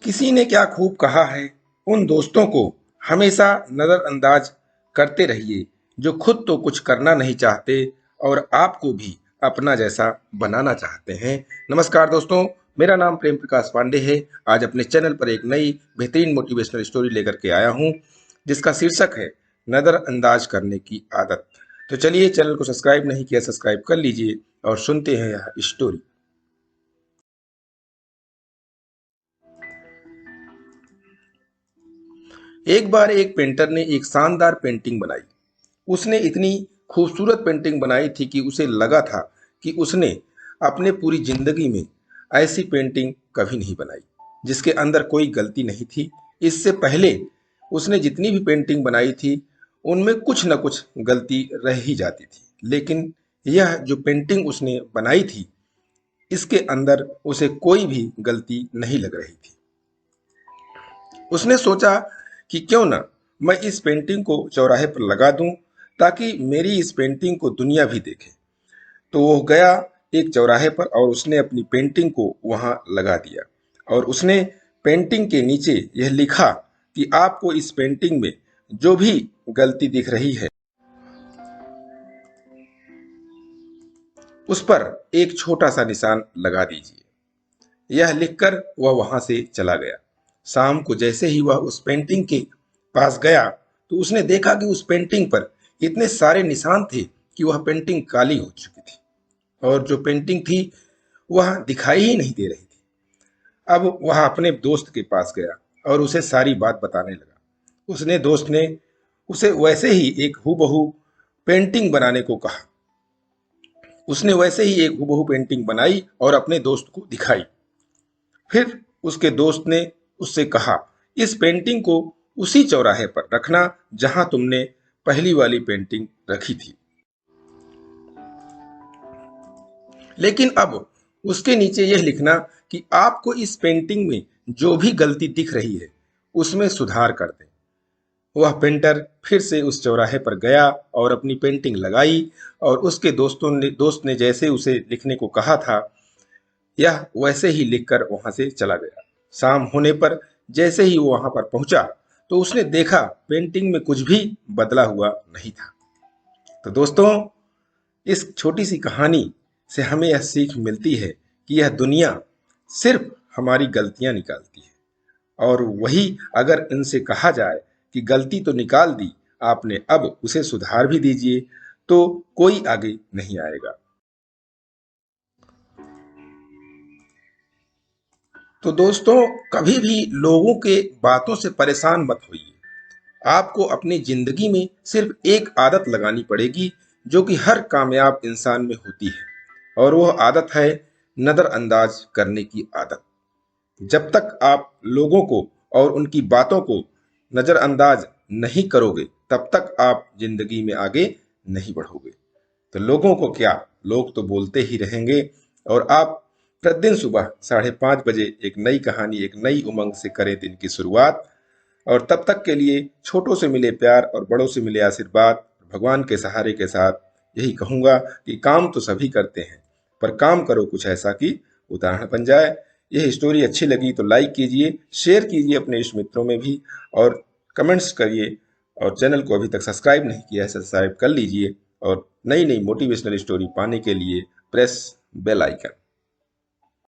किसी ने क्या खूब कहा है, उन दोस्तों को हमेशा नजरअंदाज करते रहिए जो खुद तो कुछ करना नहीं चाहते और आपको भी अपना जैसा बनाना चाहते हैं। नमस्कार दोस्तों, मेरा नाम प्रेम प्रकाश पांडे है। आज अपने चैनल पर एक नई बेहतरीन मोटिवेशनल स्टोरी लेकर के आया हूं, जिसका शीर्षक है नजरअंदाज करने की आदत। तो चलिए, चैनल को सब्सक्राइब नहीं किया, सब्सक्राइब कर लीजिए और सुनते हैं यह स्टोरी। एक बार एक पेंटर ने एक शानदार पेंटिंग बनाई। उसने इतनी खूबसूरत पेंटिंग बनाई थी कि उसे लगा था कि उसने अपने पूरी जिंदगी में ऐसी पेंटिंग कभी नहीं बनाई जिसके अंदर कोई गलती नहीं थी। इससे पहले उसने जितनी भी पेंटिंग बनाई थी उनमें कुछ न कुछ गलती रह ही जाती थी, लेकिन यह जो पेंटिंग उसने बनाई थी इसके अंदर उसे कोई भी गलती नहीं लग रही थी। उसने सोचा कि क्यों ना मैं इस पेंटिंग को चौराहे पर लगा दूं ताकि मेरी इस पेंटिंग को दुनिया भी देखे। तो वो गया एक चौराहे पर और उसने अपनी पेंटिंग को वहां लगा दिया और उसने पेंटिंग के नीचे यह लिखा कि आपको इस पेंटिंग में जो भी गलती दिख रही है उस पर एक छोटा सा निशान लगा दीजिए। यह लिखकर वह वहां से चला गया। शाम को जैसे ही वह उस पेंटिंग के पास गया तो उसने देखा कि उस पेंटिंग पर इतने सारे निशान थे कि वह पेंटिंग काली हो चुकी थी और जो पेंटिंग थी वह दिखाई ही नहीं दे रही थी। अब वह अपने दोस्त के पास गया और उसे सारी बात बताने लगा। उसने दोस्त ने उसे वैसे ही एक हूबहू पेंटिंग बनाने को कहा। उसने वैसे ही एक हूबहू पेंटिंग बनाई और अपने दोस्त को दिखाई। फिर उसके दोस्त ने उससे कहा, इस पेंटिंग को उसी चौराहे पर रखना जहां तुमने पहली वाली पेंटिंग रखी थी, लेकिन अब उसके नीचे यह लिखना कि आपको इस पेंटिंग में जो भी गलती दिख रही है उसमें सुधार कर दें। वह पेंटर फिर से उस चौराहे पर गया और अपनी पेंटिंग लगाई और उसके दोस्त ने जैसे उसे लिखने को कहा था यह वैसे ही लिखकर वहां से चला गया। शाम होने पर जैसे ही वो वहां पर पहुंचा तो उसने देखा पेंटिंग में कुछ भी बदला हुआ नहीं था। तो दोस्तों, इस छोटी सी कहानी से हमें यह सीख मिलती है कि यह दुनिया सिर्फ हमारी गलतियां निकालती है और वही अगर इनसे कहा जाए कि गलती तो निकाल दी आपने, अब उसे सुधार भी दीजिए, तो कोई आगे नहीं आएगा। तो दोस्तों, कभी भी लोगों के बातों से परेशान मत होइए। आपको अपनी जिंदगी में सिर्फ एक आदत लगानी पड़ेगी जो कि हर कामयाब इंसान में होती है, और वह आदत है नजरअंदाज करने की आदत। जब तक आप लोगों को और उनकी बातों को नजरअंदाज नहीं करोगे तब तक आप जिंदगी में आगे नहीं बढ़ोगे। तो लोगों को क्या, लोग तो बोलते ही रहेंगे। और आप प्रतिदिन सुबह 5:30 बजे एक नई कहानी, एक नई उमंग से करें दिन की शुरुआत। और तब तक के लिए छोटों से मिले प्यार और बड़ों से मिले आशीर्वाद, भगवान के सहारे के साथ यही कहूंगा कि काम तो सभी करते हैं, पर काम करो कुछ ऐसा कि उदाहरण बन जाए। यह स्टोरी अच्छी लगी तो लाइक कीजिए, शेयर कीजिए अपने इष्ट मित्रों में भी, और कमेंट्स करिए। और चैनल को अभी तक सब्सक्राइब नहीं किया है, सब्सक्राइब कर लीजिए और नई नई मोटिवेशनल स्टोरी पाने के लिए प्रेस बेल आइकन।